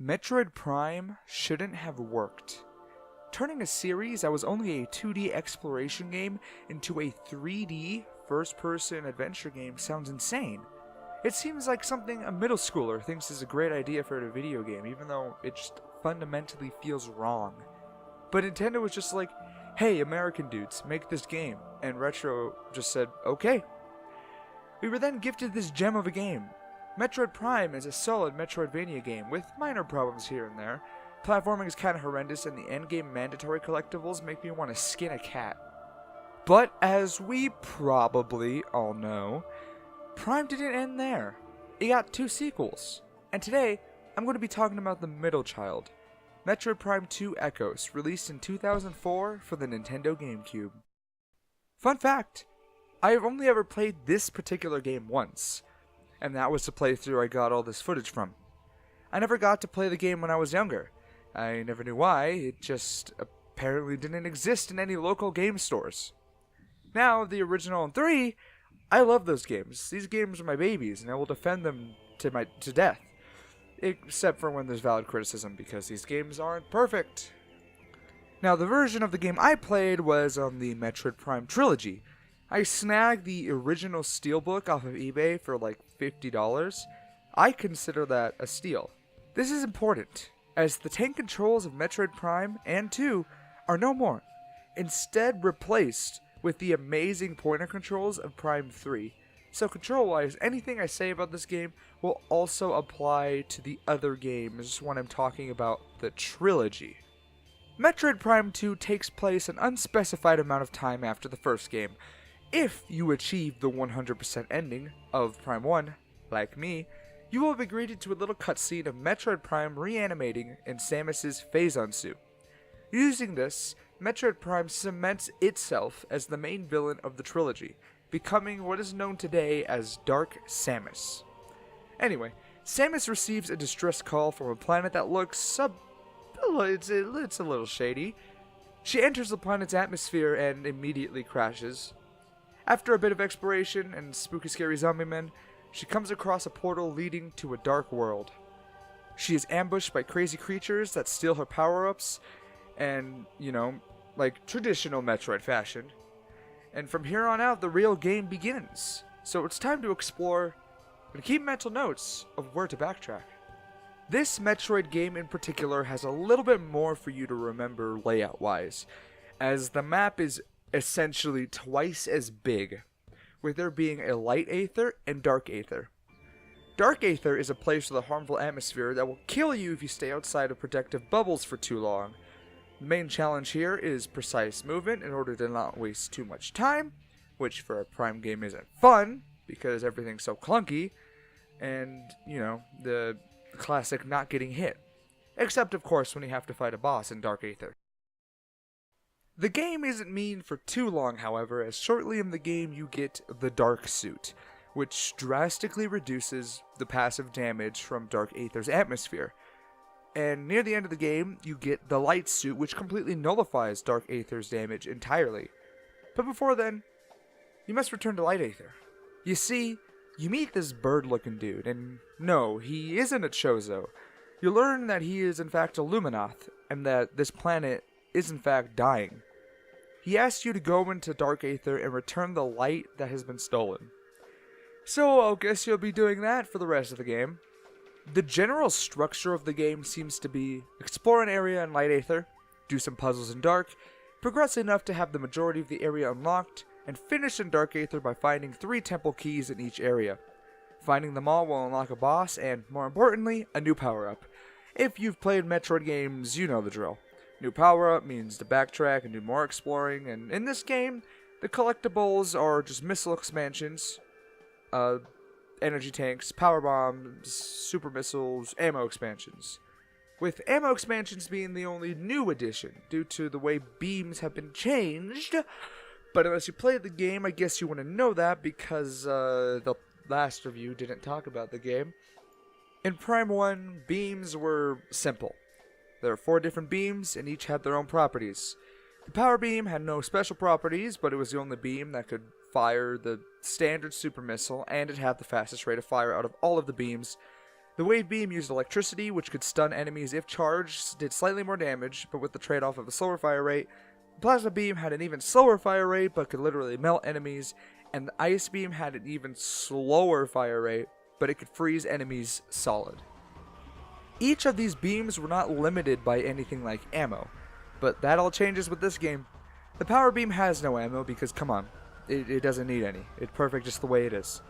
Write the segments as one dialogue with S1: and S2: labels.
S1: Metroid Prime shouldn't have worked. Turning a series that was only a 2D exploration game into a 3D first-person adventure game sounds insane. It seems like something a middle schooler thinks is a great idea for a video game, even though it just fundamentally feels wrong. But Nintendo was just like, hey, American dudes, make this game. And Retro just said, okay. We were then gifted this gem of a game. Metroid Prime is a solid Metroidvania game, with minor problems here and there. Platforming is kinda horrendous, and the endgame mandatory collectibles make me want to skin a cat. But as we probably all know, Prime didn't end there. It got 2 sequels. And today, I'm going to be talking about the middle child, Metroid Prime 2 Echoes, released in 2004 for the Nintendo GameCube. Fun fact, I have only ever played this particular game once, and that was the playthrough I got all this footage from. I never got to play the game when I was younger. I never knew why, it just apparently didn't exist in any local game stores. Now, the original 3, I love those games. These games are my babies, and I will defend them to death. Except for when there's valid criticism, because these games aren't perfect. Now, the version of the game I played was on the Metroid Prime trilogy. I snagged the original steelbook off of eBay for like $50. I consider that a steal. This is important, as the tank controls of Metroid Prime and 2 are no more, instead replaced with the amazing pointer controls of Prime 3. So control-wise, anything I say about this game will also apply to the other games when I'm talking about the trilogy. Metroid Prime 2 takes place an unspecified amount of time after the first game. If you achieve the 100% ending of Prime 1, like me, you will be greeted to a little cutscene of Metroid Prime reanimating in Samus's Phazon suit. Using this, Metroid Prime cements itself as the main villain of the trilogy, becoming what is known today as Dark Samus. Anyway, Samus receives a distress call from a planet that looks it's a little shady. She enters the planet's atmosphere and immediately crashes. After a bit of exploration and spooky scary zombie men, she comes across a portal leading to a dark world. She is ambushed by crazy creatures that steal her power-ups, and, like traditional Metroid fashion. And from here on out, the real game begins. So it's time to explore and keep mental notes of where to backtrack. This Metroid game in particular has a little bit more for you to remember layout-wise, as the map is essentially twice as big, with there being a light aether and dark aether. Dark aether is a place with a harmful atmosphere that will kill you if you stay outside of protective bubbles for too long. The main challenge here is precise movement in order to not waste too much time, which for a Prime game isn't fun, because everything's so clunky, and, the classic not getting hit. Except, of course, when you have to fight a boss in Dark Aether. The game isn't mean for too long, however, as shortly in the game you get the Dark Suit, which drastically reduces the passive damage from Dark Aether's atmosphere. And near the end of the game, you get the Light Suit, which completely nullifies Dark Aether's damage entirely. But before then, you must return to Light Aether. You see, you meet this bird-looking dude, and no, he isn't a Chozo. You learn that he is in fact a Luminoth, and that this planet is in fact dying. He asks you to go into Dark Aether and return the light that has been stolen. So I guess you'll be doing that for the rest of the game. The general structure of the game seems to be explore an area in Light Aether, do some puzzles in Dark, progress enough to have the majority of the area unlocked, and finish in Dark Aether by finding 3 temple keys in each area. Finding them all will unlock a boss and, more importantly, a new power-up. If you've played Metroid games, you know the drill. New power-up means to backtrack and do more exploring, and in this game, the collectibles are just missile expansions, energy tanks, power bombs, super missiles, ammo expansions. With ammo expansions being the only new addition, due to the way beams have been changed. But unless you played the game, I guess you want to know that because the last review didn't talk about the game. In Prime 1, beams were simple. There are 4 different beams, and each had their own properties. The power beam had no special properties, but it was the only beam that could fire the standard super missile, and it had the fastest rate of fire out of all of the beams. The wave beam used electricity, which could stun enemies if charged, did slightly more damage, but with the trade-off of a slower fire rate. The plasma beam had an even slower fire rate, but could literally melt enemies, and the ice beam had an even slower fire rate, but it could freeze enemies solid. Each of these beams were not limited by anything like ammo, but that all changes with this game. The power beam has no ammo because, come on, it doesn't need any. It's perfect just the way it is.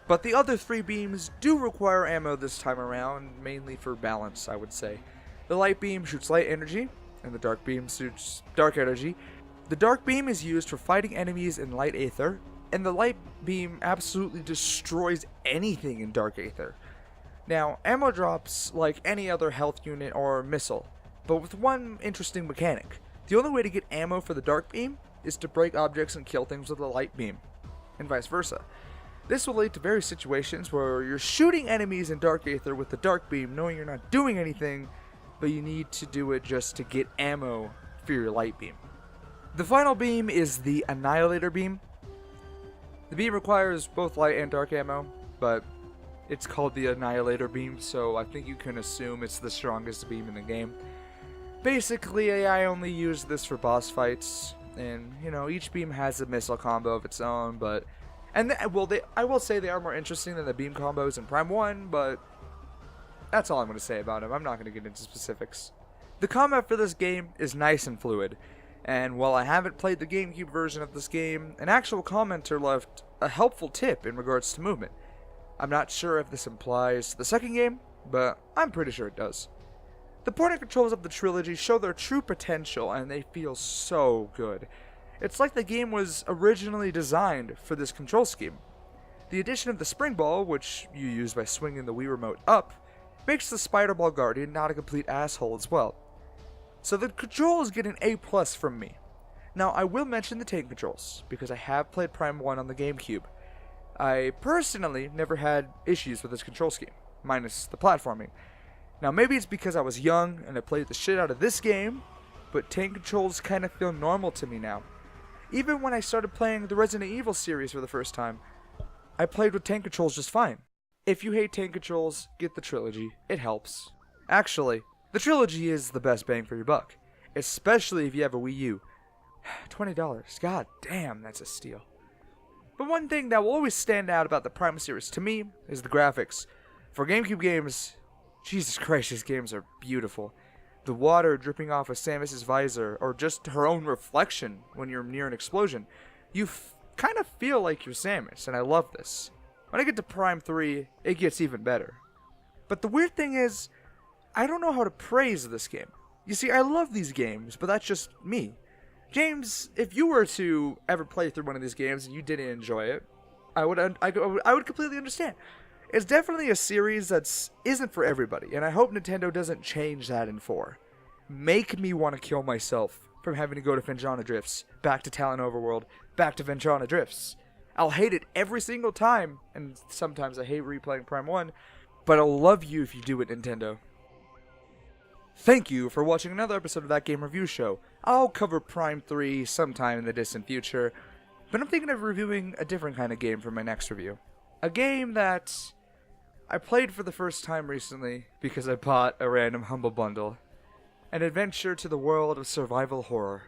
S1: But the other 3 beams do require ammo this time around, mainly for balance, I would say. The light beam shoots light energy, and the dark beam shoots dark energy. The dark beam is used for fighting enemies in light aether, and the light beam absolutely destroys anything in dark aether. Now, ammo drops like any other health unit or missile, but with one interesting mechanic. The only way to get ammo for the dark beam is to break objects and kill things with a light beam, and vice versa. This will lead to various situations where you're shooting enemies in dark aether with the dark beam knowing you're not doing anything, but you need to do it just to get ammo for your light beam. The final beam is the Annihilator Beam. The beam requires both light and dark ammo, but it's called the Annihilator Beam, so I think you can assume it's the strongest beam in the game. Basically, I only use this for boss fights, and, each beam has a missile combo of its own, but... I will say they are more interesting than the beam combos in Prime 1, but that's all I'm going to say about them. I'm not going to get into specifics. The combat for this game is nice and fluid, and while I haven't played the GameCube version of this game, an actual commenter left a helpful tip in regards to movement. I'm not sure if this applies to the second game, but I'm pretty sure it does. The point and controls of the trilogy show their true potential, and they feel so good. It's like the game was originally designed for this control scheme. The addition of the spring ball, which you use by swinging the Wii Remote up, makes the Spider Ball Guardian not a complete asshole as well. So the controls get an A+ from me. Now I will mention the tank controls, because I have played Prime 1 on the GameCube. I personally never had issues with this control scheme, minus the platforming. Now maybe it's because I was young and I played the shit out of this game, but tank controls kind of feel normal to me now. Even when I started playing the Resident Evil series for the first time, I played with tank controls just fine. If you hate tank controls, get the trilogy. It helps. Actually, the trilogy is the best bang for your buck, especially if you have a Wii U. $20. God damn, that's a steal. But one thing that will always stand out about the Prime series to me is the graphics. For GameCube games, Jesus Christ, these games are beautiful. The water dripping off of Samus's visor, or just her own reflection when you're near an explosion, you kind of feel like you're Samus, and I love this. When I get to Prime 3, it gets even better. But the weird thing is, I don't know how to praise this game. You see, I love these games, but that's just me. James, if you were to ever play through one of these games and you didn't enjoy it, I would completely understand. It's definitely a series that isn't for everybody, and I hope Nintendo doesn't change that in 4. Make me want to kill myself from having to go to Venjana Drifts, back to Talon Overworld, back to Venjana Drifts. I'll hate it every single time, and sometimes I hate replaying Prime 1, but I'll love you if you do it, Nintendo. Thank you for watching another episode of That Game Review Show. I'll cover Prime 3 sometime in the distant future, but I'm thinking of reviewing a different kind of game for my next review. A game that I played for the first time recently because I bought a random Humble Bundle. An adventure to the world of survival horror.